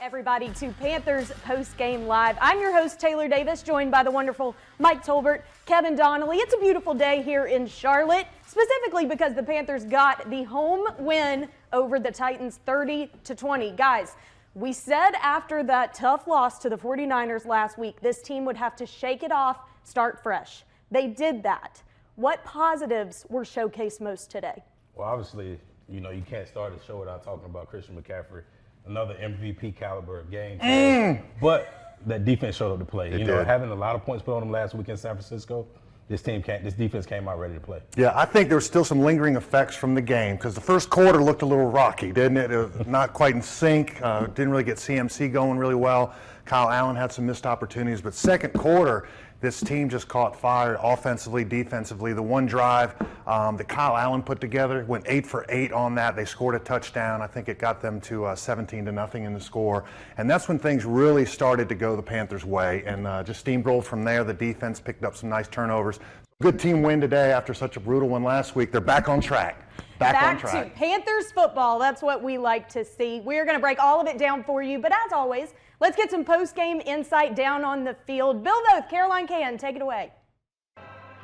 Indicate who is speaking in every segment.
Speaker 1: everybody, to Panthers Postgame Live. I'm your host, Taylor Davis, joined by the wonderful Mike Tolbert, Kevin Donnelly. It's a beautiful day here in Charlotte, specifically because the Panthers got the home win over the Titans 30-20. Guys, we said after that tough loss to the 49ers last week, this team would have to shake it off, start fresh. They did that. What positives were showcased most today?
Speaker 2: Well, obviously, you can't start a show without talking about Christian McCaffrey. Another MVP caliber game. But that defense showed up to play. Having a lot of points put on them last week in San Francisco, this defense came out ready to play.
Speaker 3: Yeah, I think there were still some lingering effects from the game because the first quarter looked a little rocky, didn't it? It was not quite in sync. Didn't really get CMC going really well. Kyle Allen had some missed opportunities, but second quarter, this team just caught fire offensively, defensively. The one drive that Kyle Allen put together went 8 for 8 on that. They scored a touchdown. I think it got them to 17-0 in the score. And that's when things really started to go the Panthers' way and just steamrolled from there. The defense picked up some nice turnovers. Good team win today after such a brutal one last week. They're back on track. Back
Speaker 1: to Panthers football. That's what we like to see. We're going to break all of it down for you. But as always, let's get some post-game insight down on the field. Bill Voth, Caroline Can, take it away.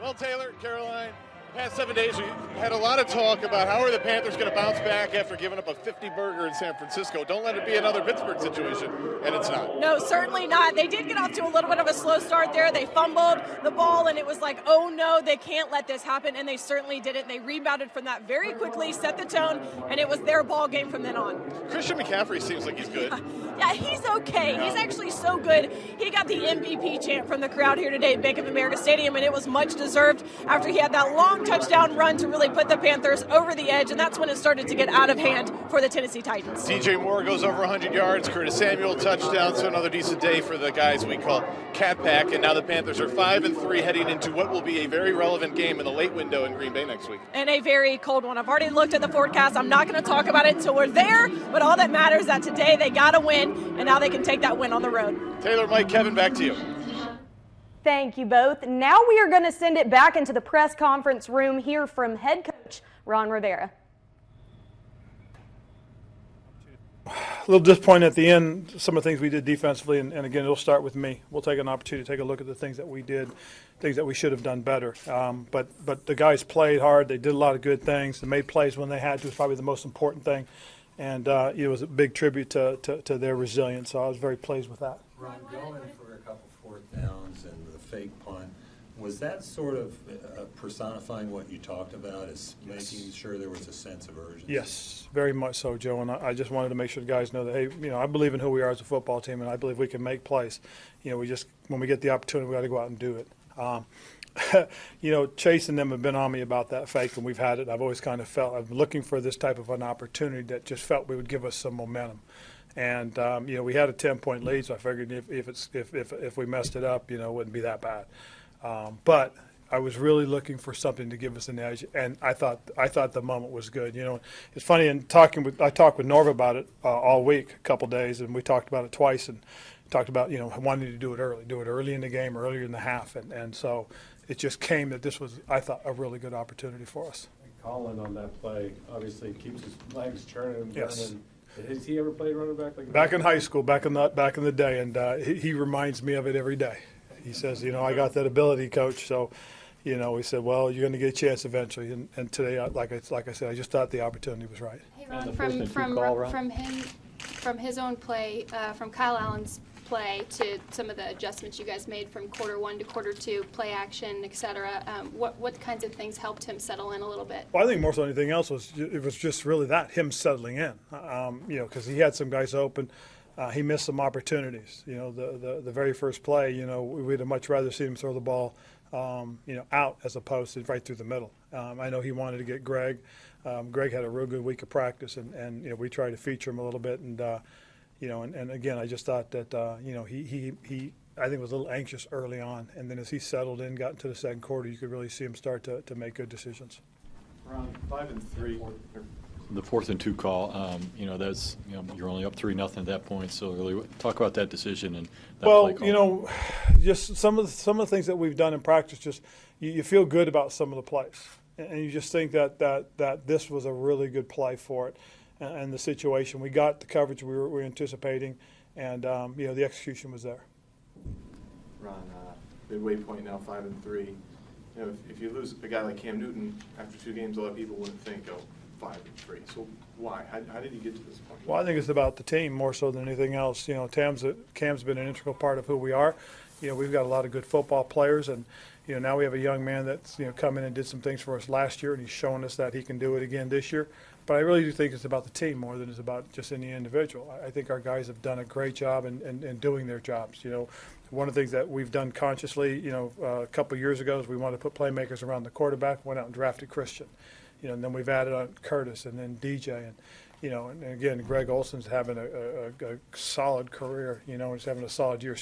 Speaker 4: Well, Taylor, Caroline, the past 7 days we had a lot of talk about how are the Panthers going to bounce back after giving up a 50-burger in San Francisco. Don't let it be another Pittsburgh situation, and it's not.
Speaker 5: No, certainly not. They did get off to a little bit of a slow start there. They fumbled the ball, and it was like, oh, no, they can't let this happen, and they certainly did it. They rebounded from that very quickly, set the tone, and it was their ball game from then on.
Speaker 4: Christian McCaffrey seems like he's good.
Speaker 5: Yeah, he's okay. He's actually so good. He got the MVP chant from the crowd here today at Bank of America Stadium, and it was much deserved after he had that long touchdown run to really put the Panthers over the edge, and that's when it started to get out of hand for the Tennessee Titans.
Speaker 4: DJ Moore goes over 100 yards. Curtis Samuel touchdown, so another decent day for the guys we call Cat Pack, and now the Panthers are 5-3 heading into what will be a very relevant game in the late window in Green Bay next week.
Speaker 5: And a very cold one. I've already looked at the forecast. I'm not going to talk about it until we're there, but all that matters is that today they got a win, and now they can take that win on the road.
Speaker 4: Taylor, Mike, Kevin, back to you.
Speaker 1: Thank you both. Now we are going to send it back into the press conference room, hear from head coach Ron Rivera.
Speaker 6: A little disappointed at the end, some of the things we did defensively, and again, it'll start with me. We'll take an opportunity to take a look at the things that we did, things that we should have done better. But the guys played hard. They did a lot of good things. They made plays when they had to. Was probably the most important thing. And it was a big tribute to their resilience, so I was very pleased with that.
Speaker 7: Ron, going for a couple fourth downs and the fake punt, was that sort of personifying what you talked about, is making sure there was a sense of urgency?
Speaker 6: Yes, very much so, Joe, and I just wanted to make sure the guys know that, hey, I believe in who we are as a football team, and I believe we can make plays. We just, when we get the opportunity, we got to go out and do it. Chase and them have been on me about that fake, and we've had it. I've always kind of felt I'm looking for this type of an opportunity that just felt we would give us some momentum. And we had a 10-point lead, so I figured if we messed it up, it wouldn't be that bad. But I was really looking for something to give us an edge, and I thought the moment was good. It's funny. I talked with Norva about it all week, a couple days, and we talked about it twice, and talked about wanting to do it early in the game, earlier in the half, and so it just came that this was, I thought, a really good opportunity for us.
Speaker 8: Colin on that play obviously keeps his legs churning and burning.
Speaker 6: Yes.
Speaker 8: Has he ever played running back like that?
Speaker 6: Back in high school, back in the day, and he reminds me of it every day. He says, I got that ability, Coach. So, we said, well, you're going to get a chance eventually. And today, like I said, I just thought the opportunity was right.
Speaker 9: Hey, Ron, from his own play, from Kyle Allen's play to some of the adjustments you guys made from quarter one to quarter two, play action, et cetera, what kinds of things helped him settle in a little bit?
Speaker 6: Well, I think more so than anything else it was just really that, him settling in, because he had some guys open. He missed some opportunities. The very first play, we'd have much rather seen him throw the ball, out as opposed to right through the middle. I know he wanted to get Greg. Greg had a real good week of practice, and we tried to feature him a little bit. And and again, I just thought that he I think was a little anxious early on, and then as he settled in, got into the second quarter, you could really see him start to make good decisions.
Speaker 8: Around 5-3.
Speaker 10: The 4th and 2 call, that's you're only up 3-0 at that point. So really, talk about that decision and that play call.
Speaker 6: Just some of the things that we've done in practice. Just you feel good about some of the plays, and you just think that this was a really good play for it, and the situation. We got the coverage we were anticipating, And the execution was there.
Speaker 11: Ron, midway point now, 5-3. If you lose a guy like Cam Newton after 2 games, a lot of people wouldn't think, 5-3. So why? How did he get to this point?
Speaker 6: Well, I think it's about the team more so than anything else. Cam's been an integral part of who we are. We've got a lot of good football players, and now we have a young man that's come in and did some things for us last year, and he's shown us that he can do it again this year. But I really do think it's about the team more than it's about just any individual. I think our guys have done a great job in doing their jobs. One of the things that we've done consciously, a couple of years ago is we wanted to put playmakers around the quarterback, went out and drafted Christian. And then we've added on Curtis and then DJ. And again, Greg Olson's having a solid career, he's having a solid year,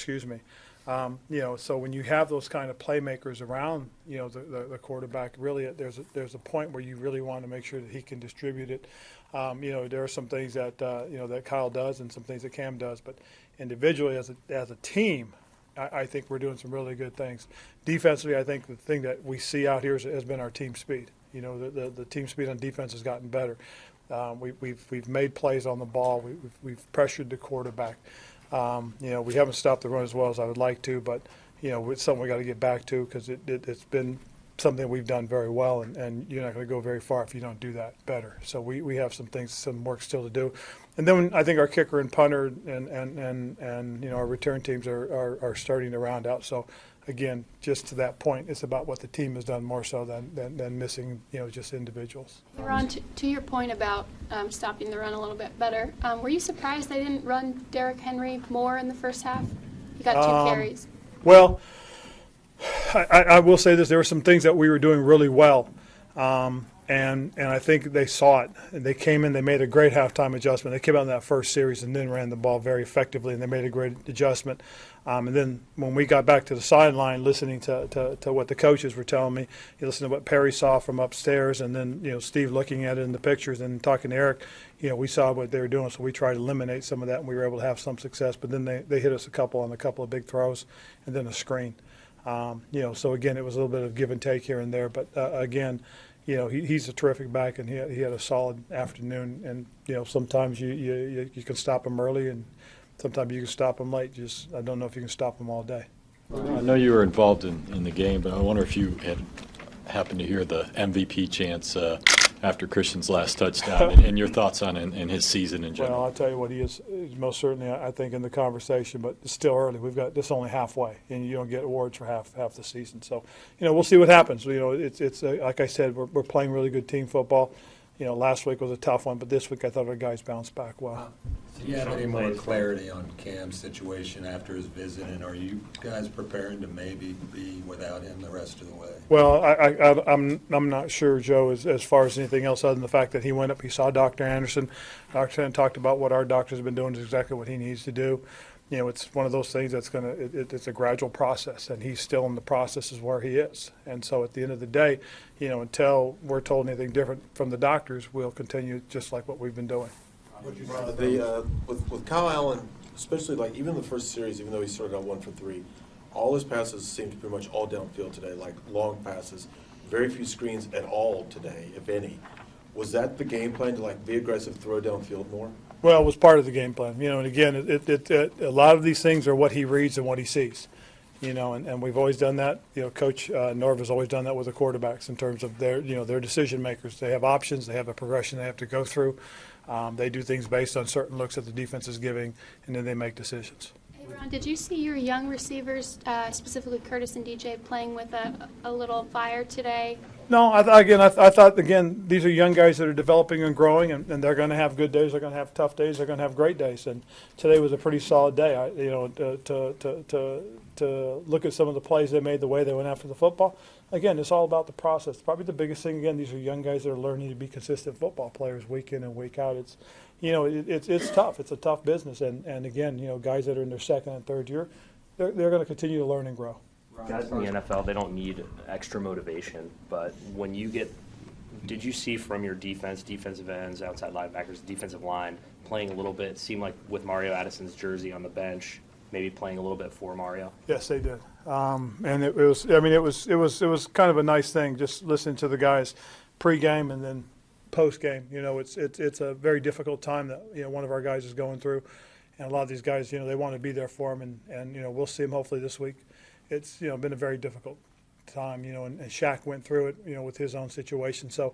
Speaker 6: so when you have those kind of playmakers around, the quarterback, really there's a point where you really want to make sure that he can distribute it. There are some things that that Kyle does and some things that Cam does, but individually as a team, I think we're doing some really good things. Defensively, I think the thing that we see out here has been our team speed. The team speed on defense has gotten better. We've made plays on the ball. We've pressured the quarterback. We haven't stopped the run as well as I would like to, but it's something we got to get back to because it's been something we've done very well, and you're not going to go very far if you don't do that better. So we have some work still to do. And then I think our kicker and punter and our return teams are starting to round out. So again, just to that point, it's about what the team has done more so than missing just individuals.
Speaker 9: Ron, to your point about stopping the run a little bit better, were you surprised they didn't run Derrick Henry more in the first half? He got 2 carries.
Speaker 6: Well, I will say this: there were some things that we were doing really well. And I think they saw it. And they came in, they made a great halftime adjustment. They came out in that first series and then ran the ball very effectively, and they made a great adjustment. And then when we got back to the sideline, listening to what the coaches were telling me, you listen to what Perry saw from upstairs, and then Steve looking at it in the pictures and talking to Eric, we saw what they were doing, so we tried to eliminate some of that, and we were able to have some success. But then they hit us a couple of big throws, and then a screen. So again, it was a little bit of give and take here and there, but again. He's a terrific back, and he had a solid afternoon. And sometimes you can stop him early, and sometimes you can stop him late. I don't know if you can stop him all day.
Speaker 10: I know you were involved in the game, but I wonder if you had happened to hear the MVP chants after Christian's last touchdown, and your thoughts on and his season in general.
Speaker 6: Well, I'll tell you what, he is most certainly, I think, in the conversation, but it's still early. We've got this only halfway, and you don't get awards for half the season. So, we'll see what happens. It's like I said, we're playing really good team football. Last week was a tough one, but this week I thought our guys bounced back well.
Speaker 7: Do you have any more clarity on Cam's situation after his visit, and are you guys preparing to maybe be without him the rest of the way?
Speaker 6: Well, I'm not sure, Joe, as far as anything else other than the fact that he went up, he saw Dr. Anderson. Dr. Anderson talked about what our doctor's been doing is exactly what he needs to do. It's one of those things that's it's a gradual process, and he's still in the process is where he is. And so at the end of the day, until we're told anything different from the doctors, we'll continue just like what we've been doing.
Speaker 12: With Kyle Allen, especially even the first series, even though he sort of got 1 for 3, all his passes seemed pretty much all downfield today, like long passes. Very few screens at all today, if any. Was that the game plan to be aggressive, throw downfield more?
Speaker 6: Well, it was part of the game plan, and again, a lot of these things are what he reads and what he sees, and we've always done that. Coach Norv has always done that with the quarterbacks in terms of their decision makers. They have options, they have a progression they have to go through. They do things based on certain looks that the defense is giving, and then they make decisions.
Speaker 9: Hey, Ron, did you see your young receivers, specifically Curtis and DJ, playing with a little fire today?
Speaker 6: No, I thought, these are young guys that are developing and growing, and they're going to have good days, they're going to have tough days, they're going to have great days. And today was a pretty solid day. To look at some of the plays they made, the way they went after the football, again, it's all about the process. Probably the biggest thing, again, these are young guys that are learning to be consistent football players week in and week out. It's tough. It's a tough business. And again, guys that are in their second and third year, they're going to continue to learn and grow.
Speaker 13: Guys in the NFL, they don't need extra motivation, but when you did you see from your defensive ends, outside linebackers, defensive line, playing a little bit, seemed like with Mario Addison's jersey on the bench, maybe playing a little bit for Mario?
Speaker 6: Yes, they did. And it was kind of a nice thing, just listening to the guys pregame and then postgame. It's a very difficult time that one of our guys is going through. And a lot of these guys, they want to be there for him, and we'll see him hopefully this week. It's, been a very difficult time, and Shaq went through it, with his own situation. So,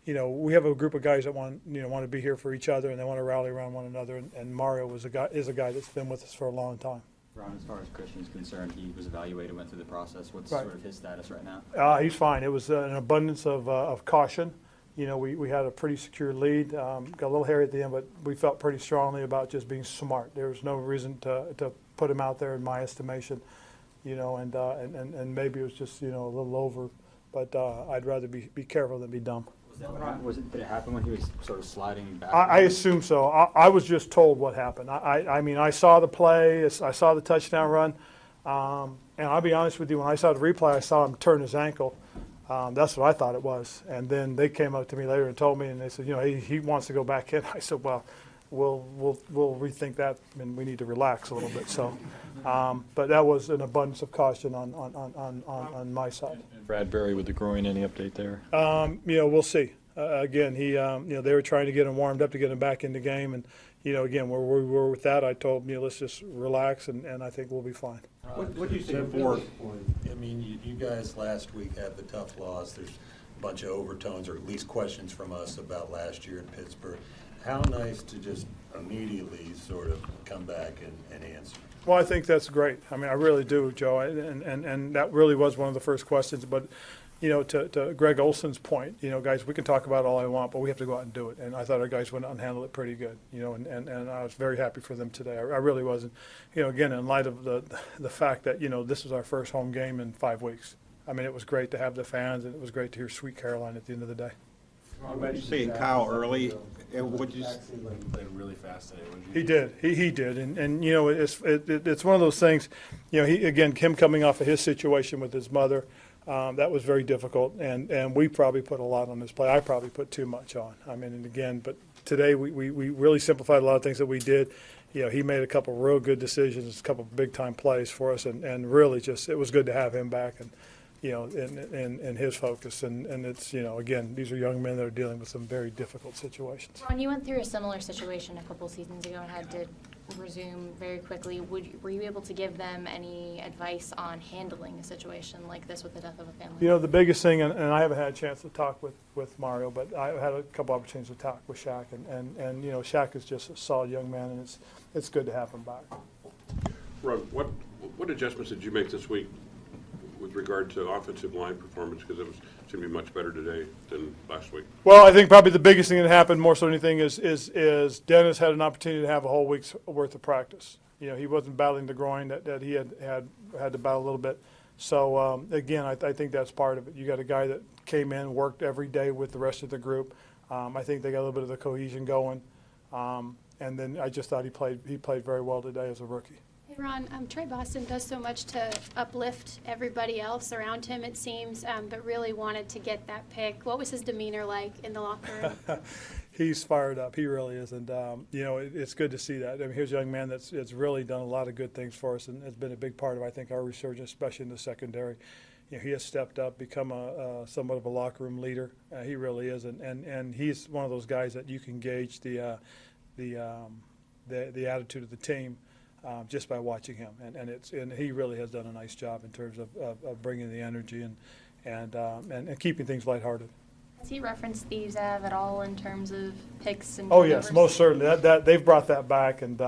Speaker 6: we have a group of guys that want to be here for each other, and they want to rally around one another. And Mario is a guy that's been with us for a long time.
Speaker 14: Ron, as far as Christian's concerned, he was evaluated, went through the process. What's sort of his status right now?
Speaker 6: He's fine. It was an abundance of caution. We had a pretty secure lead. Got a little hairy at the end, but we felt pretty strongly about just being smart. There was no reason to put him out there, in my estimation. And maybe it was just a little over. But I'd rather be careful than be dumb.
Speaker 14: Did it happen when he was sort of sliding back?
Speaker 6: I assume so. I was just told what happened. I mean, I saw the play. I saw the touchdown run. And I'll be honest with you, when I saw the replay, I saw him turn his ankle. That's what I thought it was. And then they came up to me later and told me, and they said, he wants to go back in. I said, well, we'll rethink that, and we need to relax a little bit. So, but that was an abundance of caution on my side.
Speaker 10: Bradbury with the groin, any update there?
Speaker 6: We'll see. Again, he, they were trying to get him warmed up to get him back in the game, and again, where we were with that, I told him, let's just relax, and I think we'll be fine.
Speaker 7: What do you think for? I mean, you guys last week had the tough loss. There's a bunch of overtones, or at least questions from us about last year in Pittsburgh. How nice to just immediately sort of come back and answer.
Speaker 6: Well, I think that's great. I mean, I really do, Joe, and that really was one of the first questions. But, to Greg Olson's point, guys, we can talk about it all I want, but we have to go out and do it. And I thought our guys went out and handled it pretty good, and I was very happy for them today. I really was. And, again, in light of the fact that, this was our first home game in 5 weeks. I mean, it was great to have the fans, and it was great to hear Sweet Caroline at the end of the day.
Speaker 15: Seeing Kyle early, would you
Speaker 8: played really fast today?
Speaker 6: He did. He did, and it's one of those things. Him coming off of his situation with his mother, that was very difficult, and we probably put a lot on this play. I probably put too much on. I mean, and again, but today we really simplified a lot of things that we did. He made a couple real good decisions, a couple big time plays for us, and really just it was good to have him back and. In his focus. And it's, again, these are young men that are dealing with some very difficult situations.
Speaker 16: Ron, you went through a similar situation a couple seasons ago and had to resume very quickly. Were you able to give them any advice on handling a situation like this with the death of a family?
Speaker 6: The biggest thing, and I haven't had a chance to talk with Mario, but I had a couple opportunities to talk with Shaq. And Shaq is just a solid young man, and it's good to have him back.
Speaker 17: Ron, what adjustments did you make this week with regard to offensive line performance, because it seemed to be much better today than last week?
Speaker 6: Well, I think probably the biggest thing that happened more so than anything is Dennis had an opportunity to have a whole week's worth of practice. He wasn't battling the groin that he had to battle a little bit. So, again, I think that's part of it. You got a guy that came in, worked every day with the rest of the group. I think they got a little bit of the cohesion going. And then I just thought he played very well today as a rookie.
Speaker 9: Hey Ron, Trey Boston does so much to uplift everybody else around him, it seems, but really wanted to get that pick. What was his demeanor like in the locker room?
Speaker 6: He's fired up. He really is. And, it's good to see that. I mean, here's a young man that's really done a lot of good things for us and has been a big part of, I think, our resurgence, especially in the secondary. He has stepped up, become somewhat of a locker room leader. He really is. And he's one of those guys that you can gauge the attitude of the team. Just by watching him, and he really has done a nice job in terms of bringing the energy and keeping things lighthearted.
Speaker 16: Has he referenced Thieves Ave at all in terms of picks and?
Speaker 6: Oh yes, most certainly. That they've brought that back, and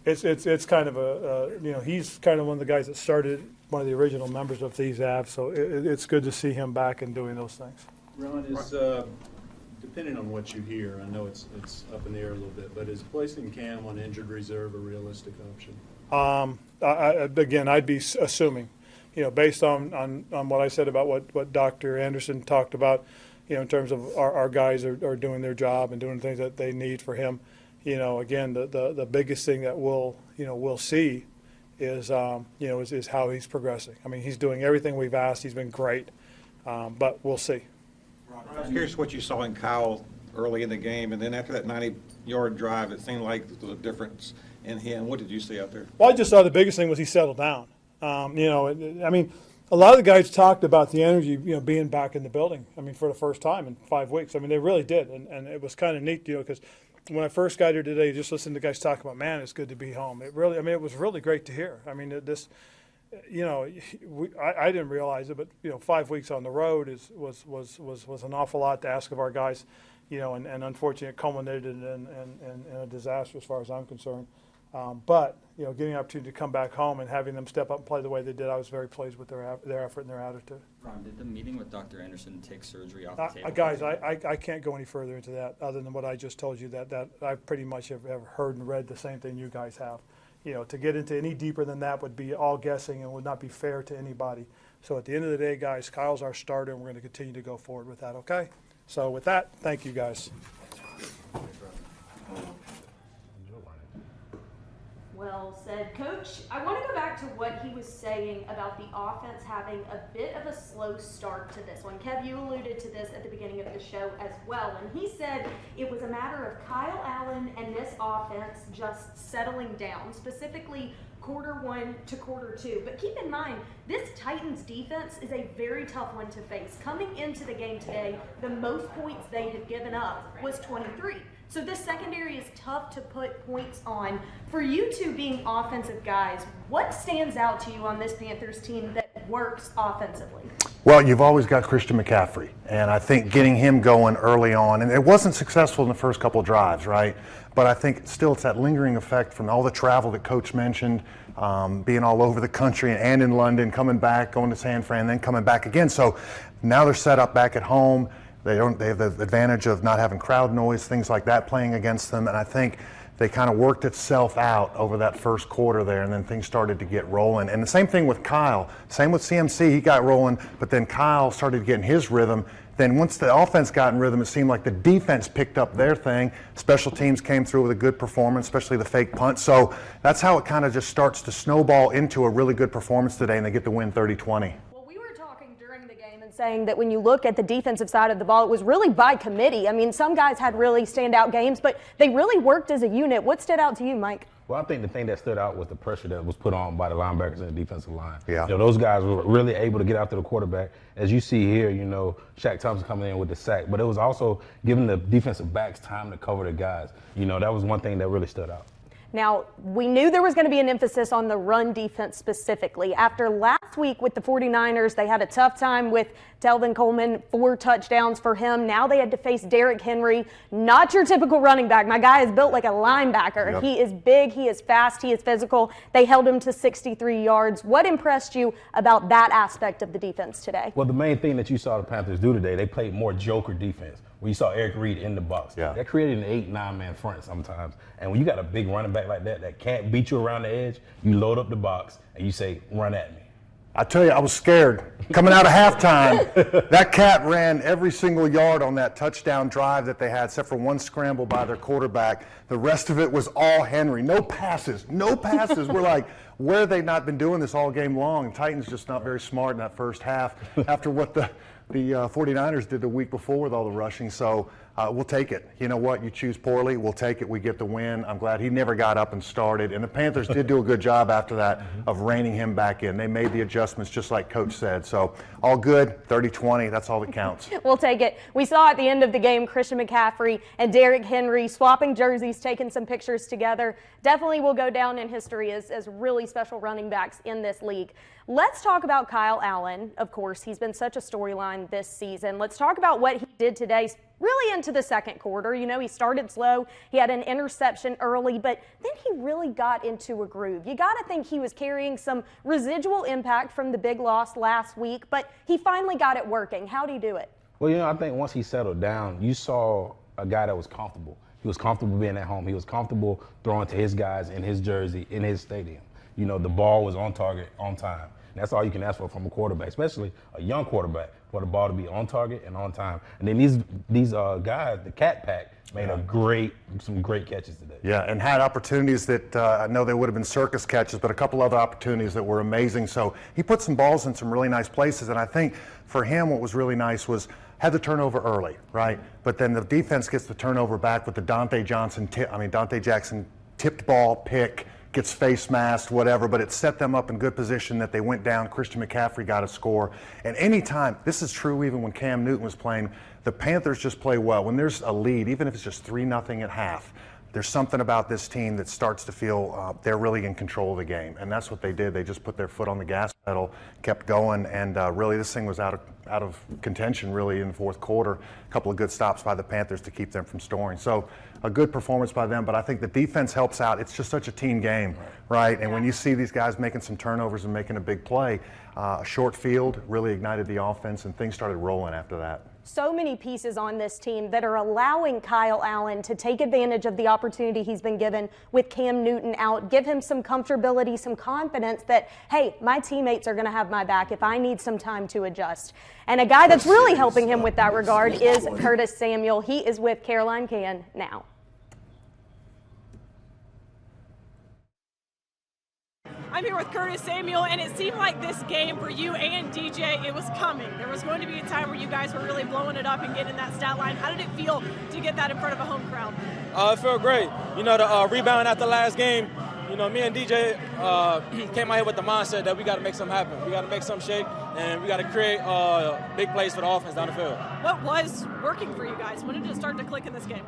Speaker 6: it's kind of he's kind of one of the guys that started, one of the original members of Thieves Ave. So it's good to see him back and doing those things.
Speaker 8: Ron, is depending on what you hear, I know it's up in the air a little bit, but is placing Cam on injured reserve a realistic option?
Speaker 6: Again, I'd be assuming, based on what I said about what Dr. Anderson talked about, in terms of our guys are doing their job and doing things that they need for him. Again, the biggest thing that we'll see is how he's progressing. I mean, he's doing everything we've asked. He's been great, but we'll see.
Speaker 15: I was curious what you saw in Kyle early in the game, and then after that 90-yard drive, it seemed like there was a difference in him. What did you see out there?
Speaker 6: Well, I just saw the biggest thing was he settled down. I mean, a lot of the guys talked about the energy, being back in the building. I mean, for the first time in 5 weeks. I mean, they really did, and it was kind of neat, because when I first got here today, just listening to guys talk about, man, it's good to be home. It really, I mean, it was really great to hear. I mean, this, you know, I didn't realize it, but 5 weeks on the road was an awful lot to ask of our guys, and unfortunately it culminated in a disaster as far as I'm concerned. But getting an opportunity to come back home and having them step up and play the way they did, I was very pleased with their effort and their attitude.
Speaker 14: Ron, did the meeting with Dr. Anderson take surgery off the table?
Speaker 6: Guys, I can't go any further into that other than what I just told you, that I pretty much have heard and read the same thing you guys have. To get into any deeper than that would be all guessing and would not be fair to anybody. So at the end of the day, guys, Kyle's our starter, and we're going to continue to go forward with that, okay? So with that, thank you, guys.
Speaker 1: Well said, Coach. I want to go back to what he was saying about the offense having a bit of a slow start to this one. Kev, you alluded to this at the beginning of the show as well, and he said it was a matter of Kyle Allen and this offense just settling down, specifically quarter one to quarter two. But keep in mind, this Titans defense is a very tough one to face. Coming into the game today, the most points they had given up was 23. So this secondary is tough to put points on. For you two being offensive guys, what stands out to you on this Panthers team that works offensively?
Speaker 3: Well, you've always got Christian McCaffrey, and I think getting him going early on, and it wasn't successful in the first couple of drives, right? But I think still it's that lingering effect from all the travel that Coach mentioned, being all over the country and in London, coming back, going to San Fran, then coming back again. So now they're set up back at home. They have the advantage of not having crowd noise, things like that playing against them, and I think they kind of worked itself out over that first quarter there, and then things started to get rolling. And the same thing with Kyle, same with CMC, he got rolling, but then Kyle started getting his rhythm. Then once the offense got in rhythm, it seemed like the defense picked up their thing. Special teams came through with a good performance, especially the fake punt. So that's how it kind of just starts to snowball into a really good performance today, and they get the win 30-20.
Speaker 1: Saying that when you look at the defensive side of the ball, it was really by committee. I mean, some guys had really standout games, but they really worked as a unit. What stood out to you, Mike?
Speaker 2: Well, I think the thing that stood out was the pressure that was put on by the linebackers and the defensive line.
Speaker 3: Yeah.
Speaker 2: Those guys were really able to get after the quarterback. As you see here, Shaq Thompson coming in with the sack, but it was also giving the defensive backs time to cover the guys. That was one thing that really stood out.
Speaker 1: Now, we knew there was going to be an emphasis on the run defense specifically. After last week with the 49ers, they had a tough time with Telvin Coleman, 4 touchdowns for him. Now they had to face Derrick Henry, not your typical running back. My guy is built like a linebacker.
Speaker 3: Yep.
Speaker 1: He is big, he is fast, he is physical. They held him to 63 yards. What impressed you about that aspect of the defense today?
Speaker 2: Well, the main thing that you saw the Panthers do today, they played more joker defense. When you saw Eric Reed in the box, that created an 8-9-man front sometimes. And when you got a big running back like that can't beat you around the edge, you load up the box and you say, run at me.
Speaker 3: I tell you, I was scared. Coming out of halftime, that cat ran every single yard on that touchdown drive that they had, except for one scramble by their quarterback. The rest of it was all Henry. No passes. We're like, where have they not been doing this all game long? Titans just not very smart in that first half after what the 49ers did the week before with all the rushing. So we'll take it. You know what? You choose poorly. We'll take it. We get the win. I'm glad he never got up and started. And the Panthers did do a good job after that of reining him back in. They made the adjustments just like Coach said. So all good, 30-20. That's all that counts.
Speaker 1: We'll take it. We saw at the end of the game Christian McCaffrey and Derrick Henry swapping jerseys, taking some pictures together. Definitely will go down in history as really special running backs in this league. Let's talk about Kyle Allen. Of course, he's been such a storyline this season. Let's talk about what he did today, really into the second quarter. He started slow. He had an interception early, but then he really got into a groove. You got to think he was carrying some residual impact from the big loss last week, but he finally got it working. How'd he do it?
Speaker 2: Well, I think once he settled down, you saw a guy that was comfortable. He was comfortable being at home. He was comfortable throwing to his guys in his jersey, in his stadium. The ball was on target, on time. And that's all you can ask for from a quarterback, especially a young quarterback, for the ball to be on target and on time. And then these guys, the Cat Pack, made some great catches today.
Speaker 3: Yeah, and had opportunities that I know they would have been circus catches, but a couple other opportunities that were amazing. So he put some balls in some really nice places. And I think for him, what was really nice was had the turnover early, right? But then the defense gets the turnover back with the Dante Jackson tipped ball pick. Gets face masked, whatever, but it set them up in good position that they went down. Christian McCaffrey got a score. And anytime, this is true even when Cam Newton was playing, The Panthers just play well. When there's a lead, even if it's just 3-0 at half, there's something about this team that starts to feel they're really in control of the game, and that's what they did. They just put their foot on the gas pedal, kept going, and really this thing was out of contention really in the fourth quarter. A couple of good stops by the Panthers to keep them from scoring. So a good performance by them, but I think the defense helps out. It's just such a team game, right? And when you see these guys making some turnovers and making a big play, a short field really ignited the offense, and things started rolling after that.
Speaker 1: So many pieces on this team that are allowing Kyle Allen to take advantage of the opportunity he's been given with Cam Newton out, give him some comfortability, some confidence that, hey, my teammates are going to have my back if I need some time to adjust. And a guy that's really helping him with that regard is Curtis Samuel. He is with Caroline Can now.
Speaker 5: I'm here with Curtis Samuel, and it seemed like this game for you and DJ, it was coming. There was going to be a time where you guys were really blowing it up and getting that stat line. How did it feel to get that in front of a home crowd?
Speaker 18: It felt great. You know, the rebound after last game, you know, me and DJ came out here with the mindset that we got to make something happen. We got to make something shake, and we got to create big plays for the offense down the field.
Speaker 5: What was working for you guys? When did it start to click in this game?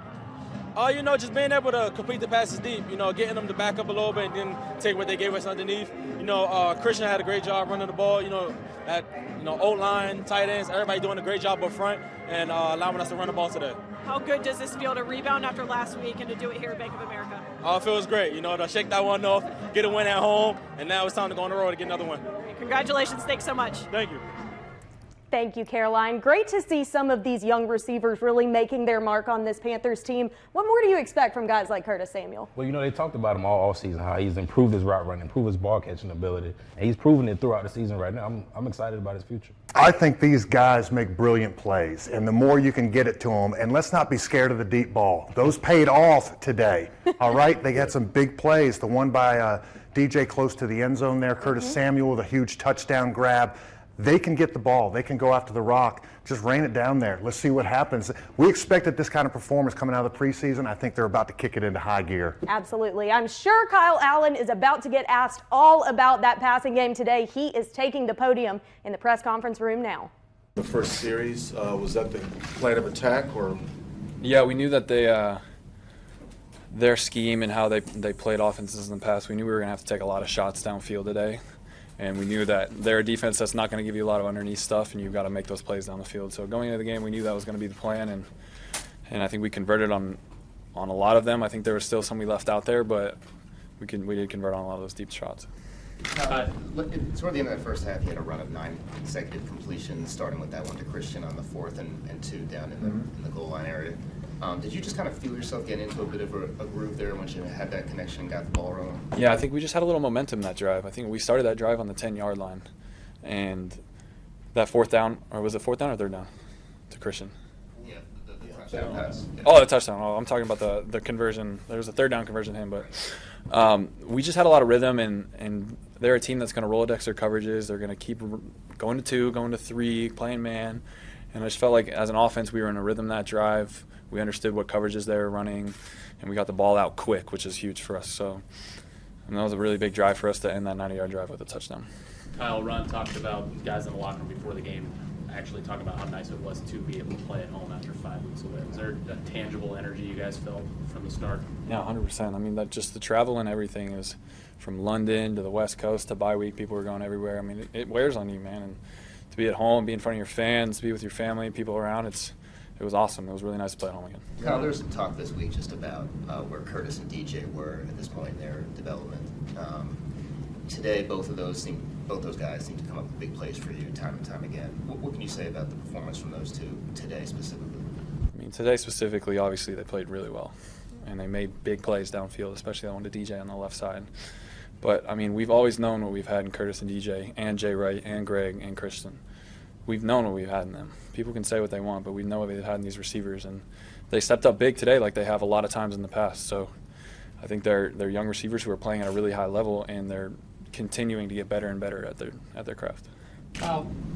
Speaker 18: You know, just being able to complete the passes deep, you know, getting them to back up a little bit and then take what they gave us underneath. You know, Christian had a great job running the ball, you know, at, O-line, tight ends, everybody doing a great job up front and allowing us to run the ball today.
Speaker 5: How good does this feel to rebound after last week and to do it here at Bank of America?
Speaker 18: It feels great, you know, to shake that one off, get a win at home, and now it's time to go on the road to get another win.
Speaker 5: Congratulations. Thanks so much.
Speaker 18: Thank you.
Speaker 1: Thank you, Caroline. Great to see some of these young receivers really making their mark on this Panthers team. What more do you expect from guys like Curtis Samuel?
Speaker 2: Well, you know, they talked about him all offseason, how he's improved his route running, improved his ball catching ability, and he's proven it throughout the season right now. I'm excited about his future.
Speaker 3: I think these guys make brilliant plays, and the more you can get it to them, and let's not be scared of the deep ball. Those paid off today, all right? They had some big plays. The one by DJ close to the end zone there, Curtis Samuel with a huge touchdown grab. They can get the ball. They can go after the rock. Just rain it down there. Let's see what happens. We expected this kind of performance coming out of the preseason. I think they're about to kick it into high gear.
Speaker 1: Absolutely. I'm sure Kyle Allen is about to get asked all about that passing game today. He is taking the podium in the press conference room now.
Speaker 12: The first series, was that the plan of attack or?
Speaker 19: Yeah, we knew that their scheme and how they played offenses in the past, we knew we were going to have to take a lot of shots downfield today. And we knew that they're a defense that's not going to give you a lot of underneath stuff, and you've got to make those plays down the field. So going into the game, we knew that was going to be the plan, and I think we converted on a lot of them. I think there was still some we left out there, but we did convert on a lot of those deep shots.
Speaker 20: Toward the end of that first half, you had a run of 9 consecutive completions, starting with that one to Christian on the 4th and 2 down in the goal line area. Did you just kind of feel yourself getting into a bit of a groove there once you had that connection and got the ball rolling?
Speaker 19: Yeah, I think we just had a little momentum that drive. I think we started that drive on the 10-yard line, and that 4th down, or was it 4th down or 3rd down to Christian?
Speaker 20: Yeah, the touchdown pass. Yeah.
Speaker 19: Oh, the touchdown. Oh, I'm talking about the conversion. There was a 3rd down conversion to him, but we just had a lot of rhythm, and they're a team that's going to Rolodex their coverages. They're going to keep going to 2, going to 3, playing man, and I just felt like as an offense we were in a rhythm that drive. We understood what coverages they were running, and we got the ball out quick, which is huge for us. So that was a really big drive for us to end that 90-yard drive with a touchdown.
Speaker 13: Kyle Run talked about guys in the locker room before the game actually talking about how nice it was to be able to play at home after 5 weeks away. Was there a tangible energy you guys felt from the start?
Speaker 19: Yeah, 100%. I mean, that just the travel and everything is from London to the West Coast to bye week. People were going everywhere. I mean, it wears on you, man. And to be at home, be in front of your fans, be with your family, people around, it was awesome. It was really nice to play at home again.
Speaker 20: Kyle, there's some talk this week just about where Curtis and DJ were at this point in their development. Today, both those guys seem to come up with big plays for you time and time again. What can you say about the performance from those two today specifically?
Speaker 19: I mean, today specifically, obviously they played really well, and they made big plays downfield, especially that one to DJ on the left side. But I mean, we've always known what we've had in Curtis and DJ, and Jay Wright, and Greg, and Christian. We've known what we've had in them. People can say what they want, but we know what they've had in these receivers, and they stepped up big today like they have a lot of times in the past. So I think they're young receivers who are playing at a really high level, and they're continuing to get better and better at their craft.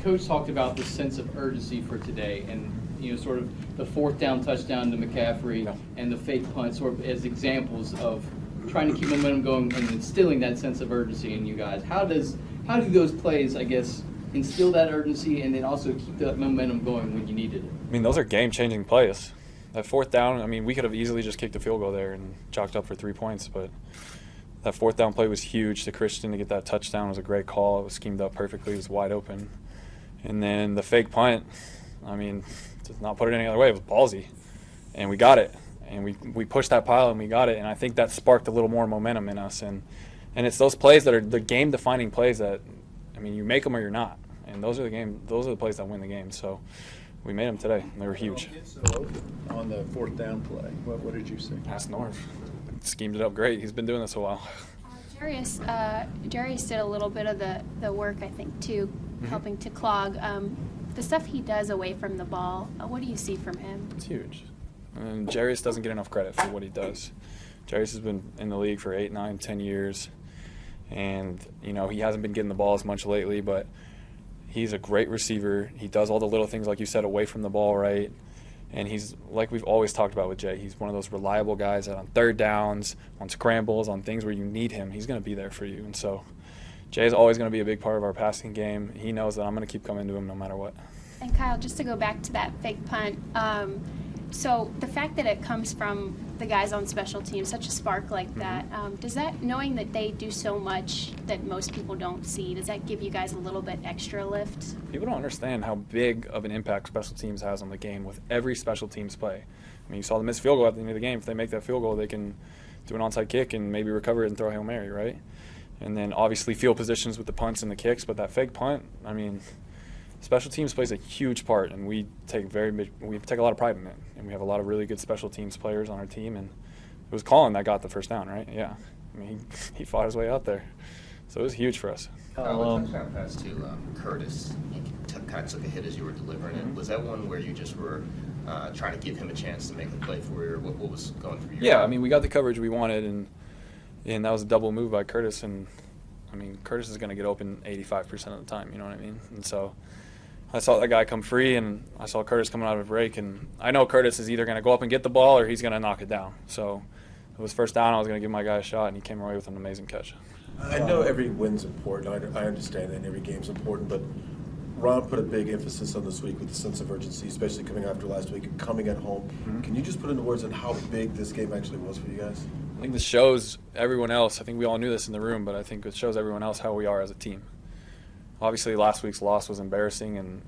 Speaker 21: Coach talked about the sense of urgency for today, and sort of the 4th down touchdown to McCaffrey and the fake punt, sort of as examples of trying to keep momentum going and instilling that sense of urgency in you guys. How do those plays, I guess, instill that urgency and then also keep that momentum going when you needed it?
Speaker 19: I mean, those are game-changing plays. That fourth down, I mean, we could have easily just kicked a field goal there and chalked up for 3 points, but that fourth down play was huge. To Christian to get that touchdown was a great call. It was schemed up perfectly. It was wide open. And then the fake punt, I mean, to not put it any other way, it was ballsy. And we got it. And we pushed that pile and we got it. And I think that sparked a little more momentum in us. And it's those plays that are the game-defining plays that, I mean, you make them or you're not. And those are the plays that win the game. So we made them today. And they were huge.
Speaker 8: On the fourth down play, what did you see?
Speaker 19: Ask Norv. Schemed it up great. He's been doing this a while.
Speaker 9: Jarius did a little bit of the work, I think, too, helping to clog. The stuff he does away from the ball, what do you see from him?
Speaker 19: It's huge. And Jarius doesn't get enough credit for what he does. Jarius has been in the league for 8, 9, 10 years. And, you know, he hasn't been getting the ball as much lately, but he's a great receiver. He does all the little things, like you said, away from the ball, right? And he's, like we've always talked about with Jay, he's one of those reliable guys that on third downs, on scrambles, on things where you need him, he's going to be there for you. And so Jay is always going to be a big part of our passing game. He knows that I'm going to keep coming to him no matter what.
Speaker 9: And Kyle, just to go back to that fake punt, so the fact that it comes from the guys on special teams, such a spark like that, does that, knowing that they do so much that most people don't see, does that give you guys a little bit extra lift?
Speaker 19: People don't understand how big of an impact special teams has on the game with every special teams play. I mean, you saw the missed field goal at the end of the game. If they make that field goal, they can do an onside kick and maybe recover it and throw a Hail Mary, right? And then obviously field positions with the punts and the kicks, but that fake punt, I mean, special teams plays a huge part, and we take a lot of pride in it. And we have a lot of really good special teams players on our team, and it was Colin that got the first down, right? Yeah. I mean, he fought his way out there. So it was huge for us.
Speaker 20: The touchdown pass to Curtis, he kind of took a hit as you were delivering it. Was that one where you just were trying to give him a chance to make the play for you, or what was going through your mind?
Speaker 19: Yeah, I mean, we got the coverage we wanted, and that was a double move by Curtis. And, I mean, Curtis is going to get open 85% of the time, you know what I mean? And so I saw that guy come free, and I saw Curtis coming out of a break, and I know Curtis is either going to go up and get the ball or he's going to knock it down. So it was first down. I was going to give my guy a shot, and he came away with an amazing catch.
Speaker 12: I know every win's important. I understand that, and every game's important, but Ron put a big emphasis on this week with the sense of urgency, especially coming after last week and coming at home. Can you just put into words on how big this game actually was for you guys?
Speaker 19: I think this shows everyone else. I think we all knew this in the room, but I think it shows everyone else how we are as a team. Obviously, last week's loss was embarrassing, and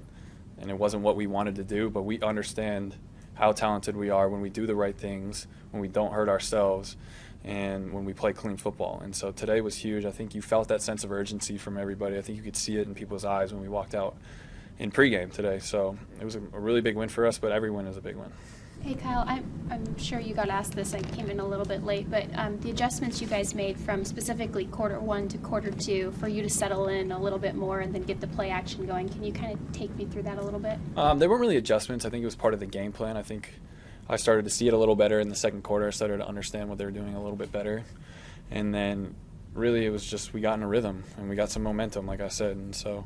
Speaker 19: it wasn't what we wanted to do, but we understand how talented we are when we do the right things, when we don't hurt ourselves, and when we play clean football. And so today was huge. I think you felt that sense of urgency from everybody. I think you could see it in people's eyes when we walked out in pregame today. So it was a really big win for us, but every win is a big win.
Speaker 9: Hey, Kyle, I'm sure you got asked this. I came in a little bit late, but the adjustments you guys made from specifically quarter 1 to quarter 2 for you to settle in a little bit more and then get the play action going, can you kind of take me through that a little bit?
Speaker 19: They weren't really adjustments. I think it was part of the game plan. I think I started to see it a little better in the second quarter. I started to understand what they were doing a little bit better. And then really it was just we got in a rhythm and we got some momentum, like I said. And so,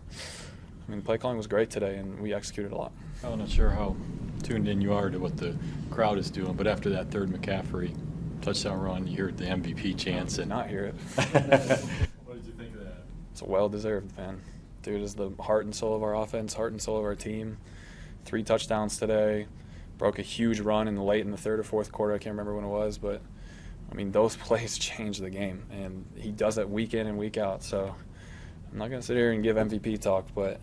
Speaker 19: I mean, play calling was great today, and we executed a lot.
Speaker 10: I'm not sure how tuned in you are to what the crowd is doing, but after that third McCaffrey touchdown run, you heard the MVP chants.
Speaker 19: And not hear it.
Speaker 10: What did you think of that?
Speaker 19: It's well-deserved, man. Dude is the heart and soul of our offense, heart and soul of our team. 3 touchdowns today. Broke a huge run in the third or fourth quarter. I can't remember when it was, but, I mean, those plays change the game, and he does it week in and week out. So I'm not going to sit here and give MVP talk, but,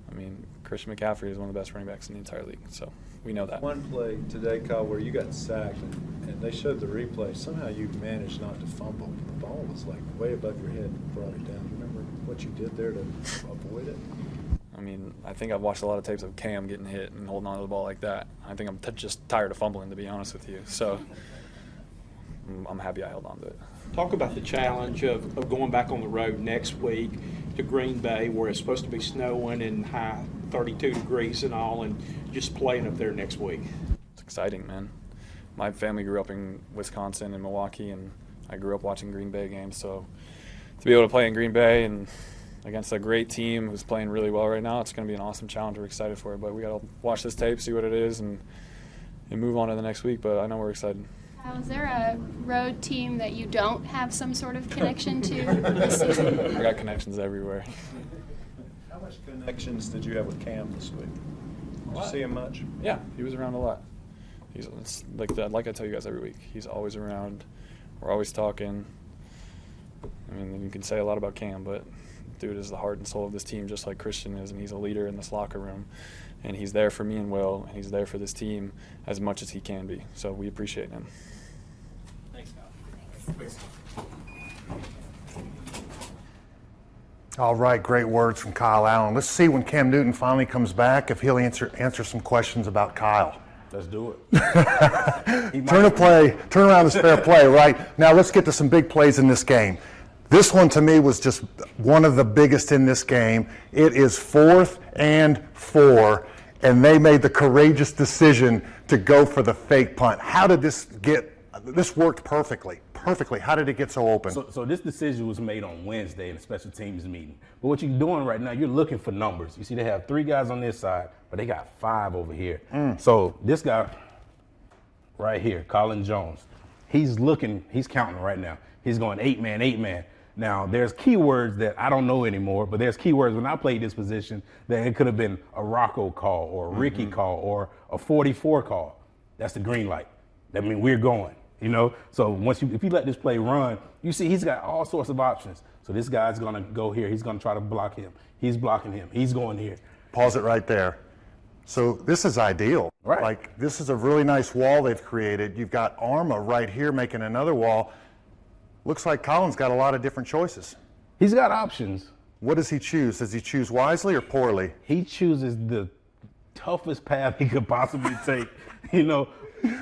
Speaker 19: I mean, Christian McCaffrey is one of the best running backs in the entire league, so we know that.
Speaker 8: One play today, Kyle, where you got sacked, and they showed the replay. Somehow you managed not to fumble. The ball was like way above your head and brought it down. Do you remember what you did there to avoid it?
Speaker 19: I mean, I think I've watched a lot of tapes of Cam getting hit and holding on to the ball like that. I think I'm just tired of fumbling, to be honest with you. So I'm happy I held on to it.
Speaker 4: Talk about the challenge of going back on the road next week to Green Bay, where it's supposed to be snowing and high 32 degrees and all, and just playing up there next week.
Speaker 19: It's exciting, man. My family grew up in Wisconsin and Milwaukee, and I grew up watching Green Bay games. So to be able to play in Green Bay and against a great team who's playing really well right now, it's going to be an awesome challenge. We're excited for it, but we got to watch this tape, see what it is, and move on to the next week. But I know we're excited.
Speaker 9: Is there a road team that you don't have some sort of connection to this season?
Speaker 19: I got connections everywhere.
Speaker 8: much connections did you have with Cam this week? Did you see him much?
Speaker 19: Yeah, he was around a lot. It's like that. Like I tell you guys every week, he's always around. We're always talking. I mean, you can say a lot about Cam, but dude is the heart and soul of this team, just like Christian is, and he's a leader in this locker room. And he's there for me and Will, and he's there for this team as much as he can be. So we appreciate him.
Speaker 13: Thanks, Kyle.
Speaker 3: All right, great words from Kyle Allen. Let's see when Cam Newton finally comes back if he'll answer some questions about Kyle.
Speaker 2: Let's do it.
Speaker 3: Turn around is fair play, right? Now let's get to some big plays in this game. This one to me was just one of the biggest in this game. It is 4th and 4, and they made the courageous decision to go for the fake punt. How did this get? This worked perfectly. How did it get so open?
Speaker 2: So this decision was made on Wednesday in a special teams meeting. But what you're doing right now, you're looking for numbers. You see they have 3 guys on this side, but they got 5 over here. So this guy right here, Colin Jones, he's counting right now. He's going 8-man, 8-man. Now, there's keywords that I don't know anymore, but there's keywords when I played this position that it could have been a Rocco call or a Ricky call or a 44 call. That's the green light. That means we're going. So if you let this play run, you see he's got all sorts of options. So this guy's going to go here. He's going to try to block him. He's blocking him. He's going here.
Speaker 3: Pause it right there. So this is ideal.
Speaker 2: Right.
Speaker 3: Like, this is a really nice wall they've created. You've got Arma right here making another wall. Looks like Colin's got a lot of different choices.
Speaker 2: He's got options.
Speaker 3: What does he choose? Does he choose wisely or poorly?
Speaker 2: He chooses the toughest path he could possibly take.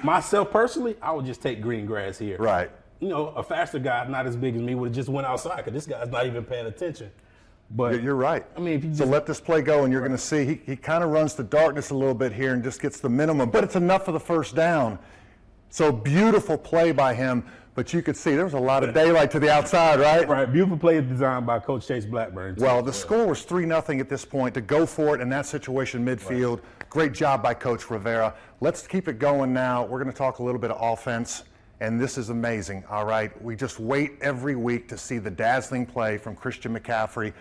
Speaker 2: Myself personally, I would just take green grass here.
Speaker 3: Right.
Speaker 2: A faster guy, not as big as me, would have just went outside because this guy's not even paying attention. But
Speaker 3: you're right.
Speaker 2: I mean, if you
Speaker 3: so let this play go, and you're going to see he kind of runs the darkness a little bit here and just gets the minimum, but it's enough for the first down. So beautiful play by him, but you could see there was a lot of daylight to the outside, right?
Speaker 2: Right. Beautiful play designed by Coach Chase Blackburn.
Speaker 3: Well, the score was 3-0 at this point. To go for it in that situation midfield, right. Great job by Coach Rivera. Let's keep it going now. We're going to talk a little bit of offense, and this is amazing, all right? We just wait every week to see the dazzling play from Christian McCaffrey.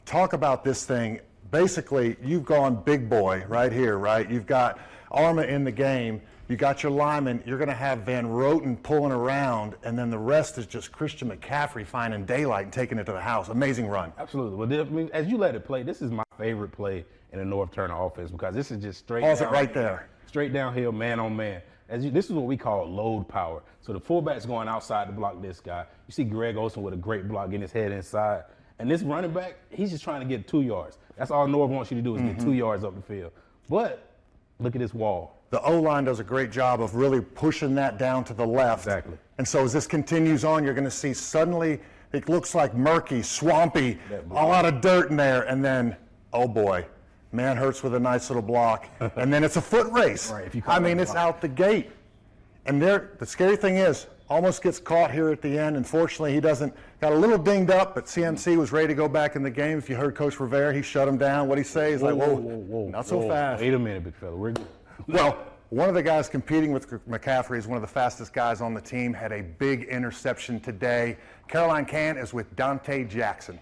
Speaker 3: Talk about this thing. Basically, you've gone big boy right here, right? You've got Arma in the game. You got your lineman. You're going to have Van Roten pulling around, and then the rest is just Christian McCaffrey finding daylight and taking it to the house. Amazing run.
Speaker 2: Absolutely. Well, as you let it play, this is my favorite play in the North Turner offense because this is just straight
Speaker 3: Pause
Speaker 2: down.
Speaker 3: It right there.
Speaker 2: Straight downhill, man on man. This is what we call load power. So the fullback's going outside to block this guy. You see Greg Olsen with a great block, getting his head inside. And this running back, he's just trying to get 2 yards. That's all Norv wants you to do is get 2 yards up the field. But look at this wall.
Speaker 3: The O-line does a great job of really pushing that down to the left.
Speaker 2: Exactly.
Speaker 3: And so as this continues on, you're going to see suddenly it looks like murky, swampy, a lot of dirt in there. And then, oh boy, man hurts with a nice little block. And then it's a foot race.
Speaker 2: Right,
Speaker 3: it's out the gate. And the scary thing is, almost gets caught here at the end. Unfortunately, he got a little dinged up, but CMC was ready to go back in the game. If you heard Coach Rivera, he shut him down. What'd he say? He's like, whoa, not so fast.
Speaker 2: Wait a minute, big fella. We're good.
Speaker 3: Well, one of the guys competing with McCaffrey is one of the fastest guys on the team, had a big interception today. Caroline Can is with Dante Jackson.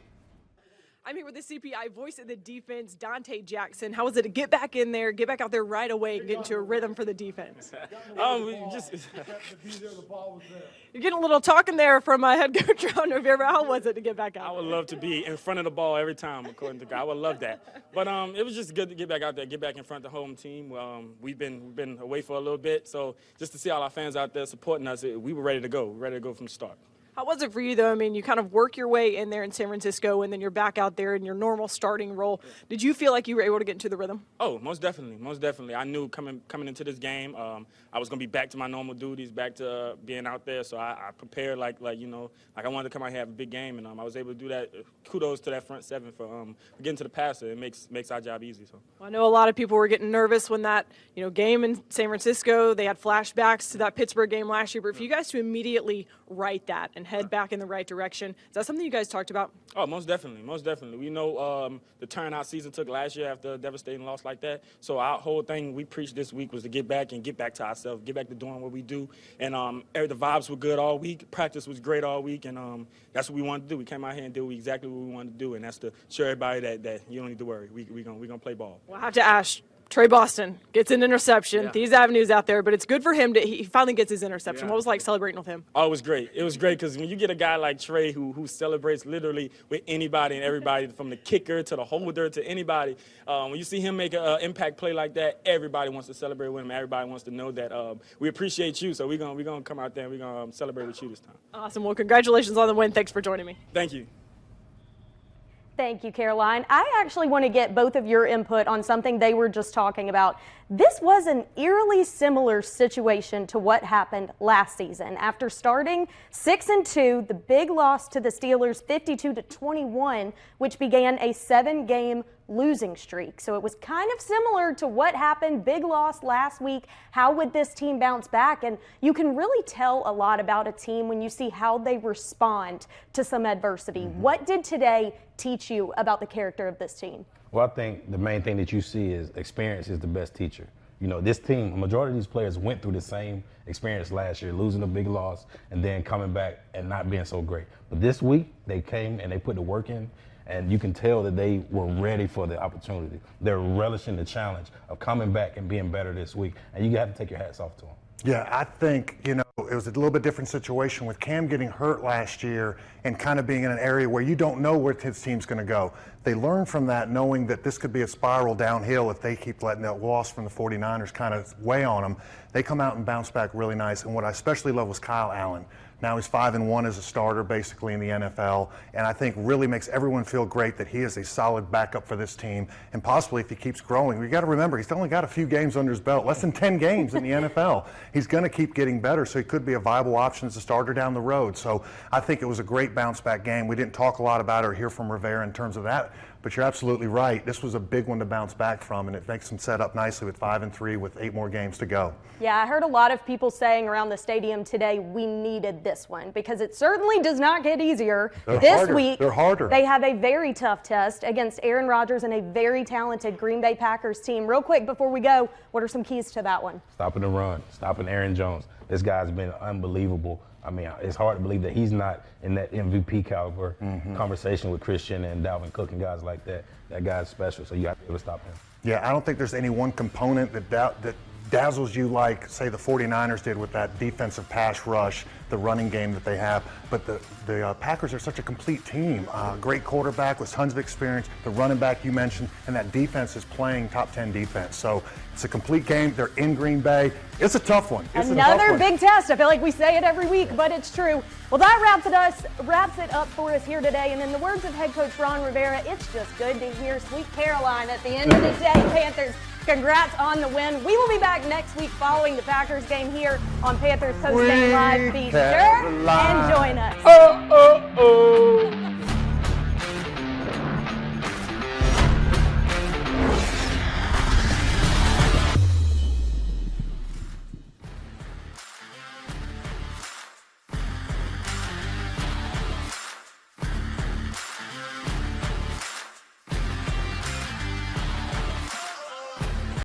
Speaker 5: I'm here with the CPI voice of the defense, Dante Jackson. How was it to get back in there, get back out there right away, and get into a rhythm for the defense? You're getting a little talking there from head coach Ron Rivera. How was it to get back out?
Speaker 11: I would love to be in front of the ball every time, according to God. I would love that. But it was just good to get back out there, get back in front of the home team. We've been away for a little bit, so just to see all our fans out there supporting us, we were ready to go from the start.
Speaker 5: How was it for you, though? I mean, you kind of work your way in there in San Francisco, and then you're back out there in your normal starting role. Did you feel like you were able to get into the rhythm?
Speaker 11: Oh, most definitely. I knew coming into this game, I was going to be back to my normal duties, back to being out there. So I prepared like I wanted to come out here and have a big game, and I was able to do that. Kudos to that front seven for getting to the passer. It makes our job easy. So
Speaker 5: I know a lot of people were getting nervous when that game in San Francisco. They had flashbacks to that Pittsburgh game last year. But for you guys to immediately right that and and head back in the right direction. Is that something you guys talked about?
Speaker 11: Oh, most definitely, most definitely. We know the turnout season took last year after a devastating loss like that. So our whole thing we preached this week was to get back to ourselves, get back to doing what we do. And the vibes were good all week. Practice was great all week, and that's what we wanted to do. We came out here and did exactly what we wanted to do, and that's to show everybody that you don't need to worry. We're gonna play ball.
Speaker 5: Well, I have to ask. Trey Boston gets an interception.
Speaker 11: Yeah.
Speaker 5: These avenues out there, but it's good for him he finally gets his interception. What was it like celebrating with him?
Speaker 11: Oh, it was great. It was great because when you get a guy like Trey who celebrates literally with anybody and everybody, from the kicker to the holder to anybody, when you see him make an impact play like that, everybody wants to celebrate with him. Everybody wants to know that we appreciate you. So we're gonna come out there and we're gonna celebrate with you this time.
Speaker 5: Awesome. Well, congratulations on the win. Thanks for joining me.
Speaker 11: Thank you.
Speaker 1: Thank you, Caroline. I actually want to get both of your input on something they were just talking about. This was an eerily similar situation to what happened last season. After starting 6-2, the big loss to the Steelers 52-21, which began a 7-game losing streak. So it was kind of similar to what happened, big loss last week. How would this team bounce back? And you can really tell a lot about a team when you see how they respond to some adversity. What did today teach you about the character of this team?
Speaker 2: Well, I think the main thing that you see is experience is the best teacher. You know, this team, a majority of these players went through the same experience last year, losing a big loss and then coming back and not being so great. But this week, they came and they put the work in, and you can tell that they were ready for the opportunity. They're relishing the challenge of coming back and being better this week, and you have to take your hats off to them.
Speaker 3: Yeah, I think, it was a little bit different situation with Cam getting hurt last year and kind of being in an area where you don't know where his team's going to go. They learned from that, knowing that this could be a spiral downhill if they keep letting that loss from the 49ers kind of weigh on them. They come out and bounce back really nice. And what I especially love was Kyle Allen. Now he's 5-1 as a starter basically in the NFL, and I think really makes everyone feel great that he is a solid backup for this team, and possibly if he keeps growing. We got to remember he's only got a few games under his belt, less than 10 games in the NFL. He's going to keep getting better, so he could be a viable option as a starter down the road. So I think it was a great bounce back game. We didn't talk a lot about it or hear from Rivera in terms of that, but you're absolutely right. This was a big one to bounce back from, and it makes them set up nicely with 5-3 with 8 more games to go.
Speaker 1: Yeah, I heard a lot of people saying around the stadium today, we needed this one, because it certainly does not get easier. This week,
Speaker 3: they're harder.
Speaker 1: They have a very tough test against Aaron Rodgers and a very talented Green Bay Packers team. Real quick before we go, what are some keys to that one?
Speaker 2: Stopping the run, stopping Aaron Jones. This guy's been unbelievable. I mean, it's hard to believe that he's not in that MVP caliber conversation with Christian and Dalvin Cook and guys like that. That guy's special, so you have to be able to stop him.
Speaker 3: Yeah, I don't think there's any one component that dazzles you like, say, the 49ers did with that defensive pass rush, the running game that they have. But the Packers are such a complete team. Great quarterback with tons of experience, the running back you mentioned, and that defense is playing top 10 defense. So it's a complete game. They're in Green Bay. It's a tough one.
Speaker 1: Another big test. I feel like we say it every week, but it's true. Well, that wraps it up for us here today. And in the words of head coach Ron Rivera, it's just good to hear Sweet Caroline at the end of the day. Panthers, congrats on the win. We will be back next week following the Packers game here on Panthers Postgame Live. Be sure and join us.